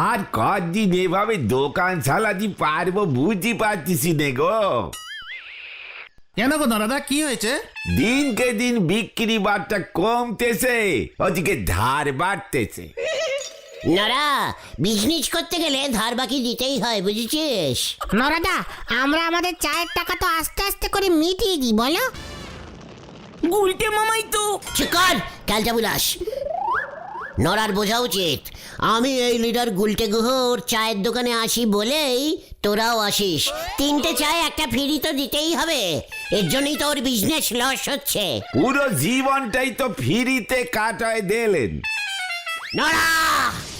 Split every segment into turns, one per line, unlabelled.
আর কদিন এভাবে দোকান চালাতে পারবো বুঝতে পারতেছি নে গো।
কেন গো দাদা, কি হয়েছে?
দিনকে দিন বিক্রি বাট্টা কমতেছে, ওদিকে ধার বাড়তেছে।
নরা, বিজনেস করতে গেলে ধার বাকি দিতেই হয়, বুঝেছিস?
নরাদা, আমরা আমাদের চায়ের টাকা তো আস্তে আস্তে করে মিটিয়ে দিই, বলো?
গুলটে মামাই তো।
চিকন ক্যালটা বুলাস, নরার বোঝা উচিত আমি এই লিডার গুলটে গুহর চায়ের দোকানে আসি বলেই তোরাও আসিস। 3টে চায় একটা ফ্রি তো দিতেই হবে, এর জন্যই তো ওর বিজনেস লস হচ্ছে।
পুরো জীবনটাই তো ফ্রিতে কাটায় দিলেন।
নরা,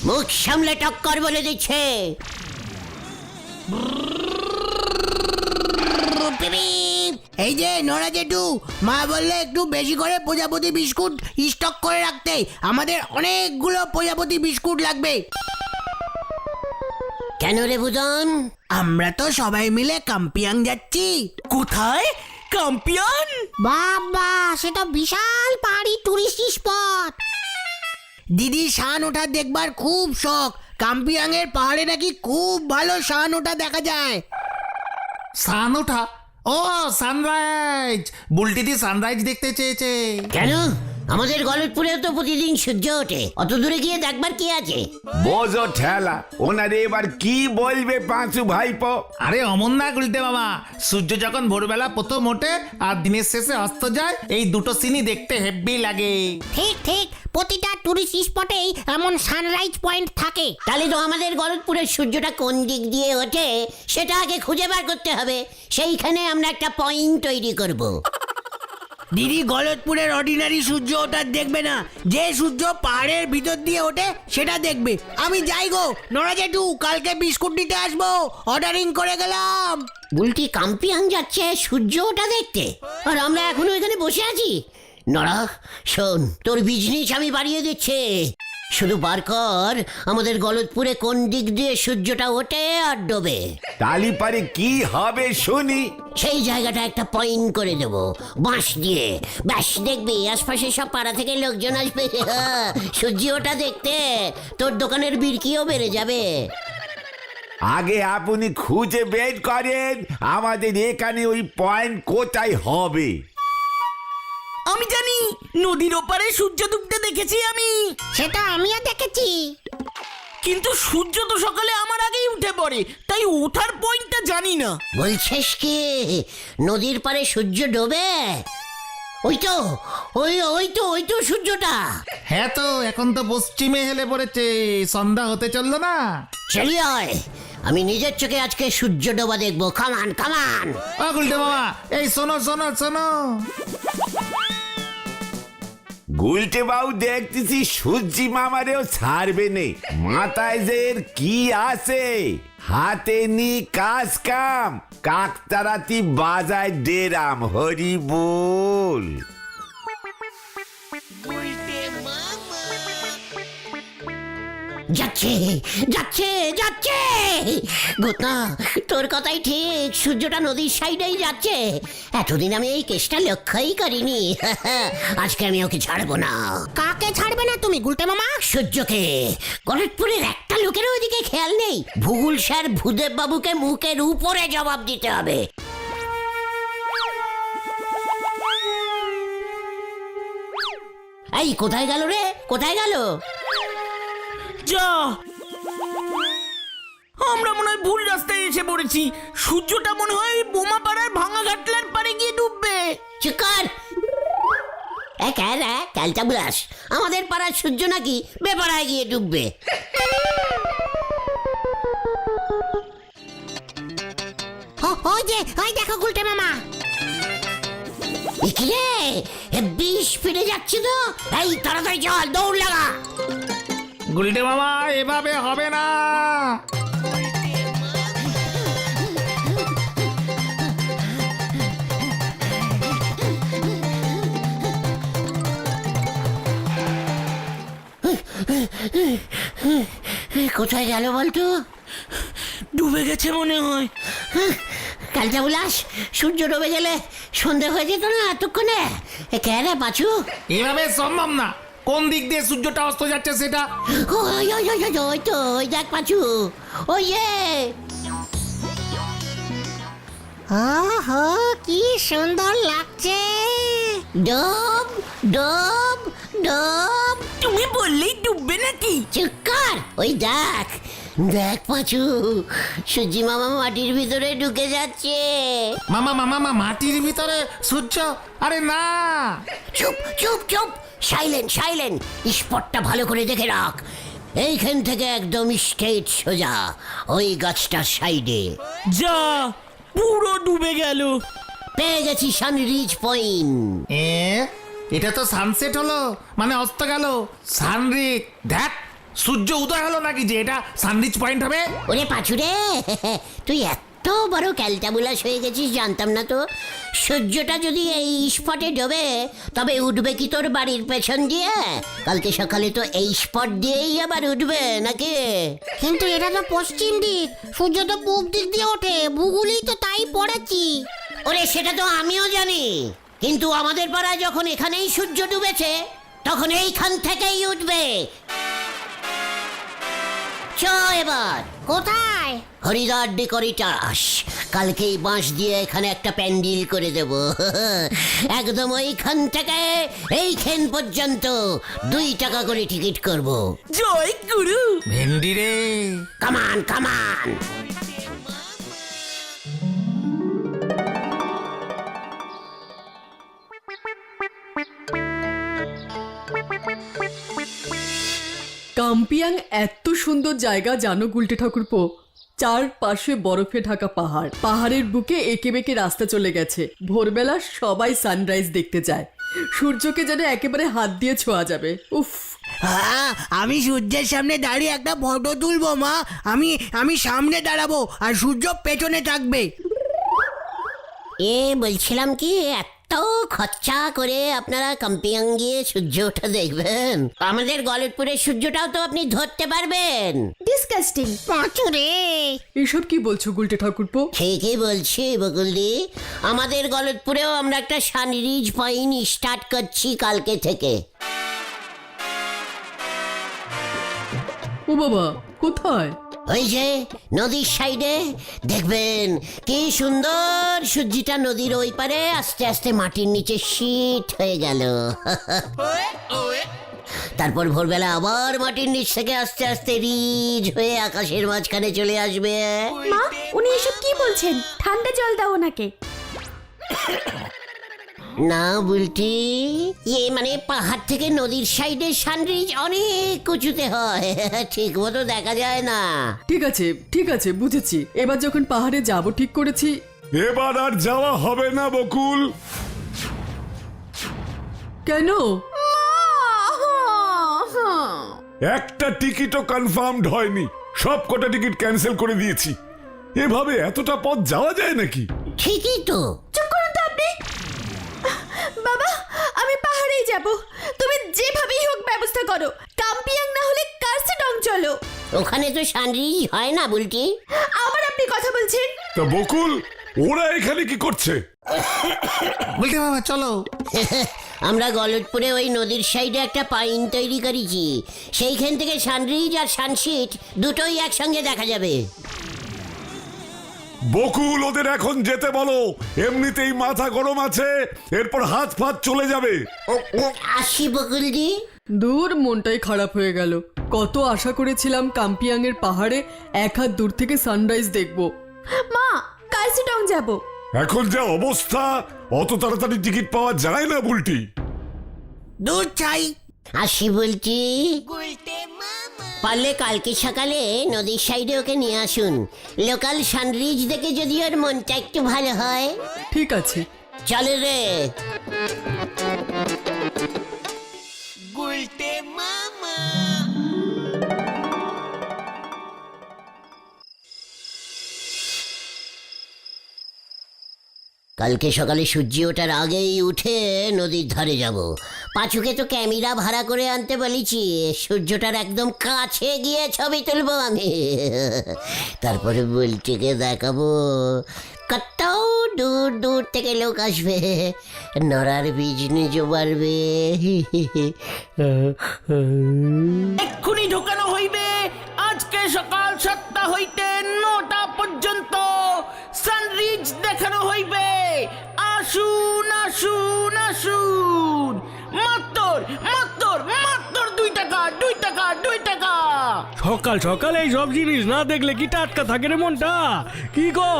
মুখ সামলে টক্কর বলে দিচ্ছে।
এই যে নরা জেঠু, মা বললে একটু বেশি করে প্রজাপতি বিস্কুট স্টক করে রাখতে, আমাদের অনেকগুলো প্রজাপতি বিস্কুট লাগবে।
কেন রে বুদন?
আমরা তো সবাই মিলে কাম্পিয়াং যাচ্ছি। কোথায় কাম্পিয়ান?
বাবা, সে তো বিশাল পাহাড়ি টুরিস্ট স্পট।
দিদি শান ওঠা দেখবার খুব শখ। কাম্পিয়াং এর পাহাড়ে নাকি খুব ভালো শান ওঠা দেখা যায়।
সান ওঠা? ও সানরাইজ, বুলটিদি সানরাইজ দেখতে চেয়েছে।
কেন? আমাদের গলতপুরে তো প্রতিদিন সূর্য ওঠে, অত দূরে গিয়ে দেখবার কি আছে?
বোঝো ঠেলা, ওনারে এবার কি বলবে পাঁচু ভাইপো?
আরে অমন না গুলটে মামা, সূর্য যখন ভোরবেলা প্রথম ওঠে আর দিনের শেষে অস্ত যায়, এই দুটো সিনই দেখতে হেব্বি লাগে।
ঠিক ঠিক, প্রতিটা টুরিস্ট স্পটেই এমন সানরাইজ পয়েন্ট থাকে।
তাহলে তো আমাদের গলতপুরের সূর্যটা কোন দিক দিয়ে ওঠে সেটা আগে খুঁজে বার করতে হবে। সেইখানে আমরা একটা পয়েন্ট তৈরি করব।
দিদি গলতপুরের অর্ডিনারি সূর্য ওঠা দেখবে না, যে সূর্য পাহাড়ের ভিতর দিয়ে ওঠে সেটা দেখবে। আমি যাই গো নরা জেঠু, কালকে বিস্কুট নিতে আসবো, অর্ডারিং করে গেলাম।
বুলটি কাম্পিয়াং যাচ্ছে সূর্য ওঠা দেখতে, আর আমরা এখনো এখানে বসে আছি। নড়া শোন, তোর বিজনেস আমি বাড়িয়ে দিচ্ছি, শুধু বার কর আমাদের গলতপুরে কোন দিক দিয়ে সূর্যটা ওঠে আর ডোবে।
তালি পারে কি হবে শুনি।
সেই জায়গাটা একটা পয়েন্ট করে দেব বাঁশ দিয়ে, ব্যাস দেখবি আশপাশে সব পাড়া থেকে লোকজন আসবে সূর্য ওঠা দেখতে, তোর দোকানের বিক্রিও বেড়ে যাবে।
আগে আপনি খুঁজে বের করেন আমাদের এখানে ওই পয়েন্ট কোথায় হবে।
আমি জানি, নদীর ওপারে সূর্য ডুবতে দেখেছি আমি।
সেটা আমিও দেখেছি।
কিন্তু সূর্য তো সকালে আমার আগেই উঠে পড়ে, তাই ওঠার পয়েন্টটা জানি না।
বলছিস কি নদীর পাড়ে সূর্য ডোবে? ওই তো ওই তো সূর্যটা।
হ্যাঁ তো, এখন তো পশ্চিমে হেলে পড়েছে, সন্ধ্যা হতে চললো না।
চলি হয়, আমি নিজের চোখে আজকে সূর্য ডোবা দেখবো। কামান কামান।
ও গুলটে মামা, এই শোনো শোনো শোনো।
গুলটে বাবু দেখতেছি সূর্যি মামারেও ছাড়বে নেই, মাথায় যে এর কি আছে, হাতে নি কাজ কাম, কাকতারাতি বাজায় ডেরাম, হরি বল।
যাচ্ছে যাচ্ছে যাচ্ছে গোতা, তোর কথাই ঠিক, সূর্যটা নদীর সাইডেই যাচ্ছে। এতদিন আমি এই কেসটা লক্ষ্যই করিনি আজকে আমি ওকে ছাড়বো না।
কাকে ছাড়বে না তুমি গুলটে মামা?
সূর্যকে। গলতপুরের একটা লোকের ওইদিকে খেয়াল নেই। ভূগোল স্যার ভূদেব বাবুকে মুখের উপরে জবাব দিতে হবে। এই কোথায় গেল রে, কোথায় গেল?
যা, আমরা মনে হয় ভুল রাস্তায় এসে পড়েছি। সূর্যটা মনে হয় বোমা পাড়ার ভাঙা ঘাটলার পারে গিয়ে ডুববে।
চিকার ক্যালটা বুলাস, আমাদের পাড়ার সূর্য নাকি বেপাড়ায় গিয়ে ডুববে।
ওই যে, ওই দেখো গুলটে মামা।
কিরে, বিষ ফিরে যাচ্ছে তো। এই তাড়াতাড়ি চল, দৌড় লাগা।
গুলটে মামা, এভাবে হবে না।
কোথায় গেল বলতো?
ডুবে গেছে মনে হয়।
কালটা বুলাস, সূর্য ডুবে গেলে সন্ধে হয়ে যেত না এতক্ষণে? কেরে পাচু?
এভাবে সম্ভব না। কোন দিক দিয়ে সূর্যটা অস্ত যাচ্ছে সেটা?
ওই তো ওই দেখ পাচু, ওই যে
ওহো কি সুন্দর লাগছে।
ডব ডব ডব।
তুমি বললেই ডুববে নাকি?
চিৎকার! ওই দেখ দেখ পাচু, সূর্যি মামা মাটির ভিতরে ঢুকে যাচ্ছে।
মামা মামা মা মাটির ভিতরে সূর্য? আরে না!
চুপ চুপ চুপ, সাইলেন্ট সাইলেন্ট। স্পটটা ভালো করে দেখে রাখ। এইখান থেকে একদম স্ট্রেট সোজা ওই গাছটার সাইডে।
যা, পুরো ডুবে গেল।
পেয়ে গেছি সানরিজ পয়েন্ট।
এটা তো সানসেট হলো, মানে অস্ত গেল। সানরিজ দেখ, সূর্য উদয় হলো নাকি যে এটা সানরিজ পয়েন্ট হবে?
ওরে পাচুরে, তুই এত বড় ক্যালটাবুলাস হয়ে গেছিস জানতাম না তো। সূর্যটা যদি এই স্পটে ডোবে তবে উঠবে কি তোর বাড়ির পেছন দিয়ে? কালকে সকালে তো এই স্পট দিয়েই আবার উঠবে নাকি?
কিন্তু এটা তো পশ্চিম দিক, সূর্য তো পূব দিক দিয়ে ওঠে, ভূগোলেই তো তাই পড়েছি।
ওরে সেটা তো আমিও জানি, কিন্তু আমাদের পাড়ায় যখন এখানেই সূর্য ডুবেছে তখন এইখান থেকেই উঠবে। চ এবার
কোথায়?
হরিদার ডেকোরেটাস, কালকেই বাঁশ দিয়ে এখানে একটা প্যান্ডেল করে দেব। একদম ওইখান থেকে এইখান পর্যন্ত 2 টাকা করে টিকিট করব।
জয় গুরু।
ভেন্ডি রে!
কামান কামান।
কাম্পিয়াং এত সুন্দর জায়গা জানো গুলটে ঠাকুরপো? চারপাশে বরফে ঢাকা পাহাড়, পাহাড়ের বুকে এঁকে বেঁকে রাস্তা চলে গেছে। ভোরবেলা সবাই সানরাইজ দেখতে যায়, সূর্যকে যেন একেবারে হাত দিয়ে ছোঁয়া যাবে। উফ!
হ্যাঁ, আমি সূর্যের সামনে দাঁড়িয়ে একটা ফটো তুলবো মা। আমি সামনে দাঁড়াবো আর সূর্য পেছনে থাকবে।
বলছিলাম কি, এত খরচা করে আপনারা কাম্পিয়াং গিয়ে সূর্য ওঠা দেখবেন, আমাদের গলতপুরের সূর্যটাও তো আপনি ধরতে পারবেন।
ডিসকাস্টিং!
পাঁচুরে
এসব কি বলছো গুলটে ঠাকুরপো?
ঠিকই বলছি বকুলদি, আমাদের গলতপুরেও আমরা একটা সানরিজ পয়েন্ট স্টার্ট করছি কালকে থেকে।
ও বাবা, কোথায়?
ওই যে নদীর সাইডে দেখবেন কি সুন্দর সূর্যটা নদীর ওই পারে আস্তে আস্তে মাটির নিচে শীত হয়ে গেল। তারপর ভোরবেলা আবার মাটির নিচ থেকে আস্তে আস্তে রিজ হয়ে আকাশের মাঝখানে চলে আসবে।
মা, উনি এসব কি বলছেন? ঠান্ডা জল দাও ওনাকে।
না বুলটি, মানে পাহাড় থেকে নদীর সাইডে সানরিজ অনেক উঁচুতে হয়, ঠিক মতো দেখা যায় না।
ঠিক আছে বুঝেছি। এবার যখন পাহাড়ে যাব ঠিক করেছি।
এবার আর যাওয়া হবে না বকুল।
কেন?
একটা টিকিটও কনফার্মড হয়নি, সব কটা টিকিট ক্যান্সেল করে দিয়েছি। এভাবে এতটা পথ যাওয়া যায় নাকি?
ঠিকই তো।
চুপ করুন তো আপনি। বাবা, আমি পাহাড়েই যাব, তুমি যেভাবেই হোক ব্যবস্থা করো। কাম্পিয়াং না হলে কার্সিডং চলো।
ওখানে তো সানরিজ হয় না বুলটি।
আবার আপনি কথা বলছেন?
তা বকুল, ওরা এখানে কি করছে?
বলতে বাবা চলো।
আমরা গলতপুরে ওই নদীর সাইডে একটা পাইন তৈরি করেছি, সেইখান থেকে সানরিজ আর সানসিট দুটোই একসঙ্গে দেখা যাবে।
বকুল, ওদের এখন যেতে বলো, এমনিতেই মাথা গরম আছে, এরপর হাত ফাত চলে যাবে।
আসি বকুলজি।
দূর, মনটাই খারাপ হয়ে গেল। কত আশা করেছিলাম কাম্পিয়াং এর পাহাড়ে 1 হাত দূর থেকে সানরাইজ দেখব।
মা, কার্সিডং যাব।
এখন যা অবস্থা, অত তাড়াতাড়ি টিকিট পাওয়া যায় না বুলটি।
দূর চাই।
আসি বলছি, পারলে কালকে সকালে নদীর সাইডে ওকে নিয়ে আসুন। লোকাল সানরিজ দেখে যদি ওর মনটা একটু ভালো হয়।
ঠিক আছে।
চলে রে। কালকে সকালে সূর্য ওঠার আগেই উঠে নদীর ধারে যাব। পাঁচুকে তো ক্যামেরা ভাড়া করে আনতে বলেছি, সূর্যটার একদম কাছে গিয়ে ছবি তুলবো আমি। তারপরে বুলটিকে দেখাবো কত দূর দূর থেকে লোক আসবে, নড়ার বিজনেস বাড়বে।
এক্ষুনি ঢোকানো হইবে আজকে সকাল 7টা হইতে 9টা পর্যন্ত সানরিজ দেখানো হইবে। আসুন আসুন আসুন, মাত্র মাত্র মাত্র 2 টাকা 2 টাকা 2 টাকা।
সকাল সকাল এই সব জিনিস না দেখলে কি টাটকা থাকে রে মনটা? কি গো?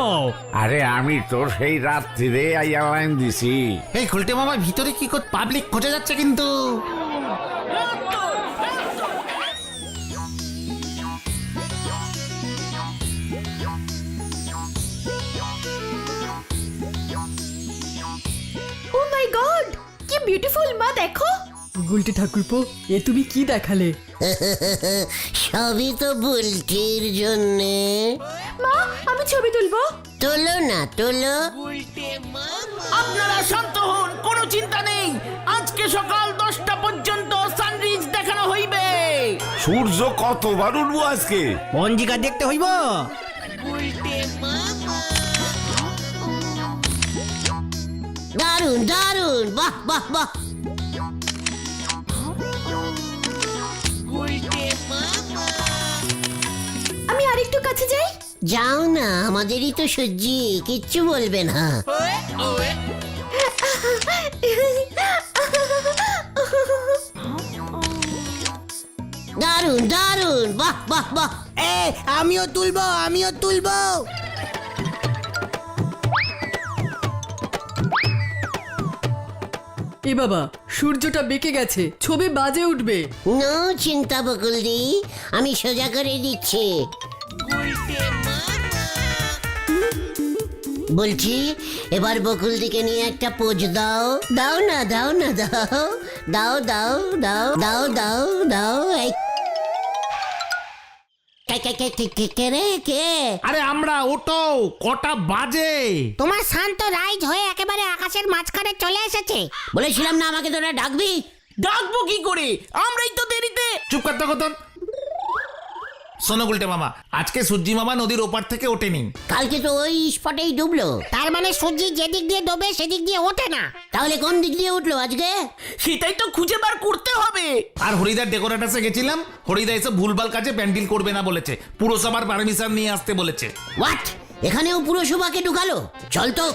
আরে আমি তো সেই রাত্রিরে আইয়া লাইন দিছি।
এই গুলটে মামা ভিতরে কি কর, পাবলিক খোঁজা যাচ্ছে কিন্তু।
ও মাই গড, কি বিউটিফুল মা, দেখো।
গুলটে ঠাকুরপো, এ তুমি কি দেখালে?
সবই তো বুলটির জন্যে।
মা, আমি ছবি তুলবো।
তোলো না তোলো।
আপনারা শান্ত হন, কোনো চিন্তা নেই। আজকে সকাল 10টা পর্যন্ত সানরিজ দেখানো হইবে।
সূর্য কতবার উঠবো আজকে?
পঞ্জিকা দেখতে হইব।
দারুন দারুন, বাহ বাহ বাহ।
আমি আরেকটু কাছে যাই।
যাও না, আমাদেরই তো সূর্যি, কিচ্ছু বলবে না। দারুন দারুন, বাহ বাহ বাহ।
এ আমিও তুলবো, আমিও তুলবো।
এ বাবা, সূর্যটা বেঁকে গেছে, ছবি বাজে উঠবে।
নো চিন্তা বকুলদি, আমি সোজা করে দিচ্ছি। বলছি এবার বকুলদিকে নিয়ে একটা পোজ দাও। দাও না দাও না দাও দাও দাও দাও দাও দাও দাও। এই কে রে কে?
আরে আমরা, ওটো, কটা বাজে?
তোমার শান্ত রাইজ হয়ে একেবারে আকাশের মাঝখানে চলে এসেছে।
বলেছিলাম না আমাকে তোরা ডাকবি?
ডাকবো কি করে, আমরাই তো দেরিতে।
চুপ করতে কতন। শোনো গুলটে মামা, আজকে সূর্যি মামা নদীর ওপার থেকে ওঠেনি।
কালকে তো ওই স্পটেই ডুবলো।
তার মানে সূর্য যেদিক দিয়ে ডোবে সেদিক দিয়ে ওঠে না।
তাহলে কোন দিক দিয়ে উঠলো আজকে?
সেটাই তো খুঁজে বার করতে হবে।
আর হরিদার ডেকোরেটার্সে গেছিলাম, হরিদা এসে ভুলভাল কাজে প্যান্ডেল করবে না বলেছে, পুরসভার পারমিশন নিয়ে আসতে বলেছে।
হোয়াট? এখানেও পুরসভাকে ঢুকালো? চল তো।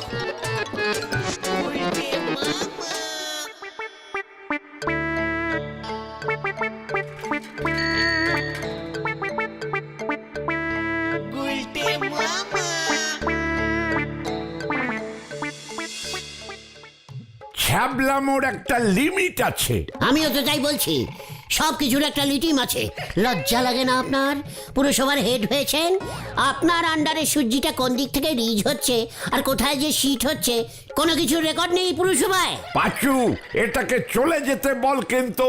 ছ্যাবলামোর একটা লিমিট আছে।
আমিও তো তাই বলছি, সব কিছুর একটা লিটিম আছে। লজ্জা লাগে না আপনার? পুরসভার হেড হয়েছেন, আপনার আন্ডারে সূর্যিটা কোন দিক থেকে রিজ হচ্ছে আর কোথায় যে সিট হচ্ছে কোনো কিছুর রেকর্ড নেই পুরসভায়।
পাঁচু, এটাকে চলে যেতে বল, কিন্তু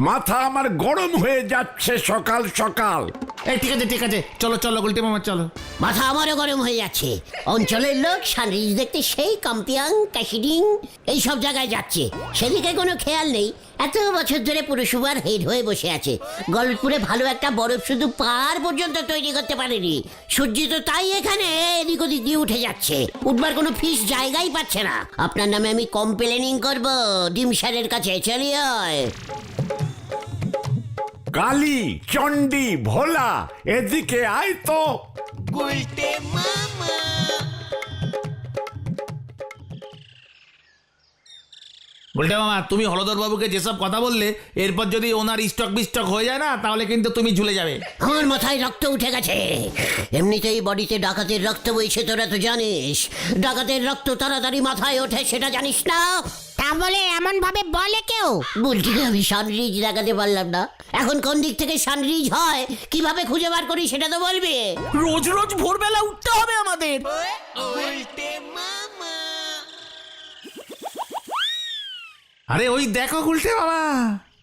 মাথা আমার গরম হয়ে যাচ্ছে সকাল সকাল।
এই ঠিক আছে, চলো চলো গুলটে মামা চলো।
মাথা আমারও গরম হয়ে যাচ্ছে। অঞ্চলের লোক সানরিজ দেখতে সেই কাম্পিয়াং কাশিডিং এইসব জায়গায় যাচ্ছে, সেদিকে কোনো খেয়াল নেই। এত বছর ধরে পুরসভার হেড হয়ে বসে আছে, গলতপুরে ভালো একটা বরফ শুধু পাহাড় পর্যন্ত তৈরি করতে পারেনি। সূর্য তো তাই এখানে এদিক ওদিক দিয়ে উঠে যাচ্ছে, উঠবার কোনো ফিস জায়গাই পাচ্ছে না। আপনার নামে আমি কমপ্লেনিং করব ডিম স্যারের কাছে। চলিয়ে
কালী, চণ্ডী, ভোলা, এদিকে আয় তো।
গুলটে মামা, তুমি হলদর বাবুকে যেসব কথা বললে, এরপর যদি ওনার স্টক বিস্টক হয়ে যায় না, তাহলে কিন্তু তুমি ঝুলে যাবে।
আমার মাথায় রক্ত উঠে গেছে। এমনিতেই বডিতে ডাকাতের রক্ত বইছে, তোরা তো জানিস। ডাকাতের রক্ত তাড়াতাড়ি মাথায় ওঠে, সেটা জানিস না?
তা বলে এমন ভাবে বলে কেউ?
বলছি আমি সানরিজ দেখাতে পারলাম না, এখন কোন দিক থেকে সানরিজ হয় কিভাবে খুঁজে বার করি সেটা তো বলবি।
রোজ রোজ ভোরবেলা উঠতে হবে আমাদের।
আরে ওই দেখো গুলটে মামা,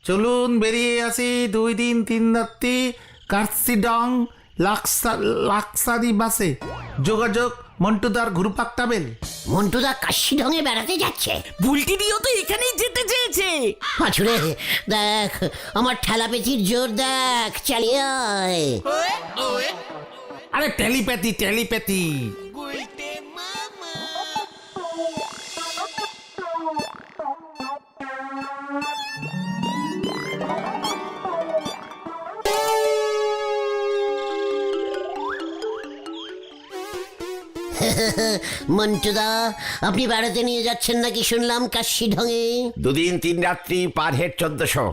চলুন বেরিয়ে আসি 2 দিন 3 রাত্রি কার্সিডং লাক্সারি বাসে। যোগাযোগ মন্টুদার ঘুরপাক টাবেল।
মন্টুদা কাশি ঢঙে বেড়াতে যাচ্ছে।
বুলটি দিও তো এখানেই যেতে চেয়েছে।
পাছুরে দেখ, আমার ঠেলা পেঁচির জোর দেখ, চালিয়ে আয়।
আরে টেলিপ্যাথি।
মন্টুদা, আপনি বেড়াতে নিয়ে যাচ্ছেন নাকি শুনলাম কাশি ঢঙে?
2 দিন 3 রাত্রি পার হেড 1400।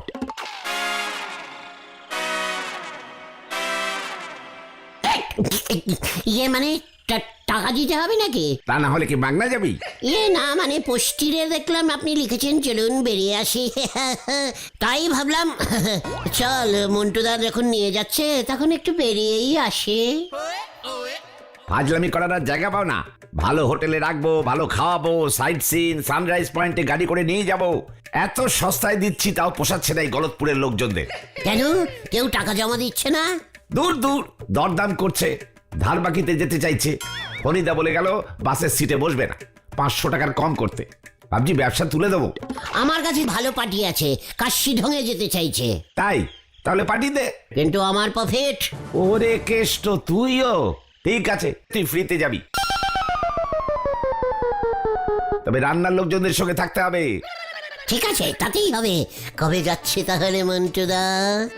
ইয়ে মানে টাকা দিতে হবে নাকি?
তা না হলে কি বাংলা যাবি?
না মানে পোস্টিরে দেখলাম আপনি লিখেছেন চলুন বেরিয়ে আসি। তাই ভাবলাম চল মন্টুদা যখন নিয়ে যাচ্ছে তখন একটু বেরিয়েই আসে।
ফাজলামি করার আর জায়গা পাও না। ভালো হোটেলে রাখবো, ভালো খাওয়াবো, সাইট সিন, সানরাইজ পয়েন্টে গাড়ি করে নিয়ে যাব। এত সস্তায় দিচ্ছি তাও পোষাচ্ছে না এই গলতপুরের লোকজনদের।
কেন কেউ টাকা জমা দিচ্ছে না?
দূর দূর দরদাম করছে, ধার বাকিতে যেতে চাইছে। ফরিদা বলে গেল বাসের সিটে বসবে না, 500 টাকার কম করতে। ভাবছি ব্যবসা তুলে দেবো।
আমার কাছে ভালো পার্টি আছে, কাশি ঢঙে যেতে চাইছে।
তাই তাহলে পাঠিয়ে দে।
কিন্তু আমার প্রফিট।
ওরে কেষ্ট, তুইও ঠিক আছে, তুই ফ্রিতে যাবি, তবে রান্নার লোকজনদের সঙ্গে থাকতে হবে।
ঠিক আছে তাতেই হবে। কবে যাচ্ছে তাহলে মন্টুদা?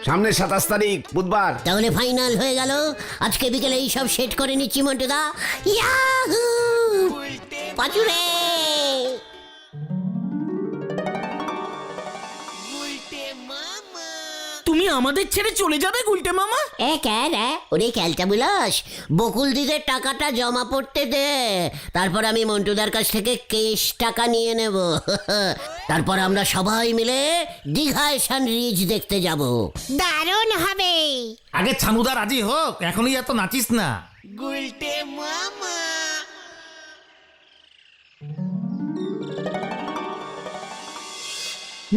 সামনে 27 তারিখ বুধবার।
তাহলে ফাইনাল হয়ে গেল। আজকে বিকেলে এই সব সেট করে নিচ্ছি মন্টুদা। ইয়াহু! পাচুরে!
তুমি আমাদের ছেড়ে চলে যাবে গুলটে মামা?
ওরে ক্যালটা বুলাস, বকুল দিদের টাকাটা জমা পড়তে দে, তারপর আমি মন্টুদার কাছ থেকে কেশ টাকা নিয়ে নেব। তারপর আমরা সবাই মিলে দীঘায় সানরিজ দেখতে যাব।
দারুণ হবে।
আগে ছানুদা রাজি হোক, এখনই এত নাচিস না।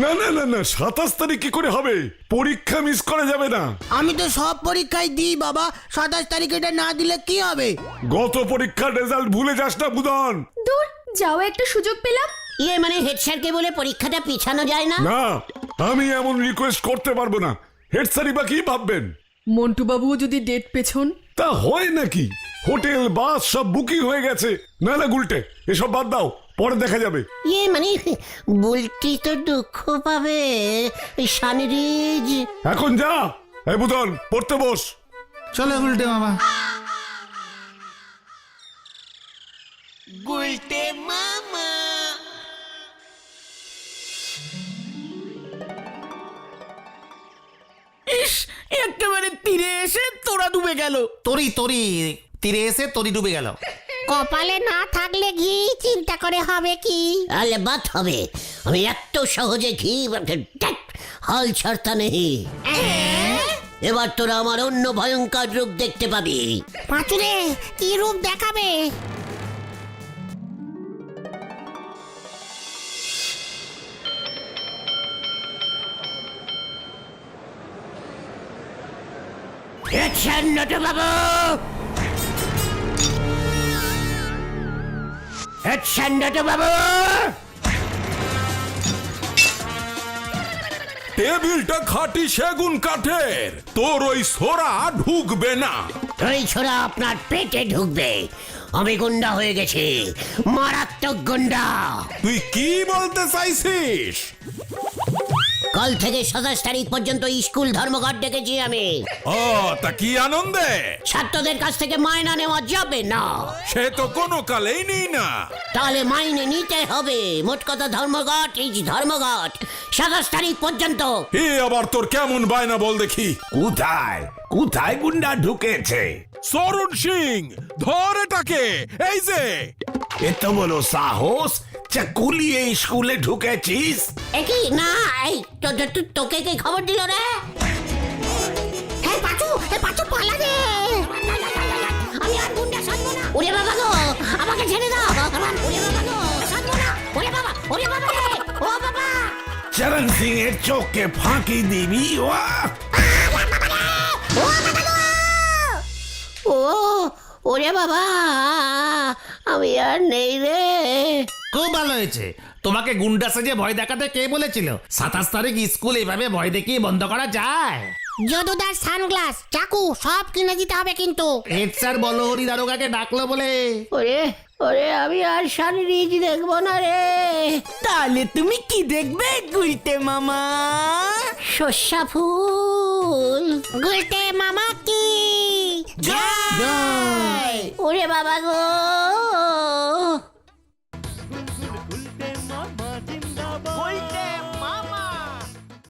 না না না না, 27 তারিখ কি করে হবে? পরীক্ষা মিস করা যাবে না।
আমি তো সব পরীক্ষায় দিই বাবা, 27 তারিখ এটা না দিলে কি হবে?
গত পরীক্ষার রেজাল্ট ভুলে যাস না বুদন।
দূর যাও, একটা সুযোগ পেলাম।
ইয়ে মানে হেড স্যারকে বলে পরীক্ষাটা পিছানো যায় না?
না, আমি এমন রিকোয়েস্ট করতে পারবো না। হেড স্যারই বা কি ভাববেন?
মন্টু বাবুও যদি ডেট পেছন।
তা হয় নাকি? হোটেল বাস সব বুকিং হয়ে গেছে। না না গুলটে, এসব বাদ দাও, পরে দেখা যাবে।
ইয়ে মানে বুলটি তো দুঃখ পাবে। সানরিজ
এখন যা, এই বুদন পড়তে বস।
চলো উল্টে মামা।
ইস, একেবারে তীরে এসে তোরা ডুবে গেল।
তরি তীরে এসে তরি ডুবে গেল।
কপালে না থাকলে ঘি চিন্তা করে হবে কি?
আলে বাত হবে। আমি এত সহজে ঘি হাল ছাড়তা নেই। এবার তোরা আমার অন্য ভয়ঙ্কর রূপ দেখতে পাবি।
পাঁচুরে কি রূপ দেখাবে?
নটু বাবু, নটু বাবু,
টেবিলটা খাঁটি সেগুন কাঠের, তোর ওই সোরা ঢুকবে না।
ওই ছোড়া আপনার পেটে ঢুকবে। আমি গুন্ডা হয়ে গেছি, মারাত্মক গুন্ডা।
তুই কি বলতে চাইছিস?
কাল থেকে 27 তারিখ পর্যন্ত স্কুল ধর্মঘট ডেকেছি আমি।
ও তা কি আনন্দে?
ছাত্রদের কাছ থেকে মাইনা নেওয়া যাবে না।
সে তো কোনো কালেই নেই না।
তাহলে মাইনে নিতে হবে। মোট কথা ধর্মঘট ইজ ধর্মঘট 27 তারিখ পর্যন্ত।
এ আবার তোর কেমন বায়না বল দেখি।
কোথায় কোথায় গুন্ডা ঢুকেছে?
সরুণ সিং, ধর এটাকে। এই যে
এত বড় সাহস, চাকুলিয়ে স্কুলে ঢুকেছিস?
একই না, এই তোকে কে খবর দিল রে?
পাঁচু পালা রে।
আমি আর গুন্ডা সাজবো না। ওরে বাবা গো, আমাকে ছেড়ে দাও। ওরে বাবা গো, সাজবো না। ওরে বাবা রে, ও বাবা।
চরণ সিং এর চোখকে ফাঁকি দিবি?
ওরে বাবা, আমি আর নেই রে।
খুব ভালো হয়েছে। তোমাকে গুন্ডা সেজে ভয় দেখাতে কে বলেছিল? 27 তারিখ স্কুল এইভাবে ভয় দেখিয়ে বন্ধ করা যায়?
যদুদার সানগ্লাস, চাকু সব কিনে দিতে হবে কিন্তু।
হেড স্যার বলহরি দারোগাকে ডাকলো বলে।
ওরে আমি আর সানরিজ দেখবো না রে।
তাহলে তুমি কি দেখবে গুলটে মামা?
শস্যা ফুল।
গুলটে মামা কি
জয়।
ওরে বাবা গো,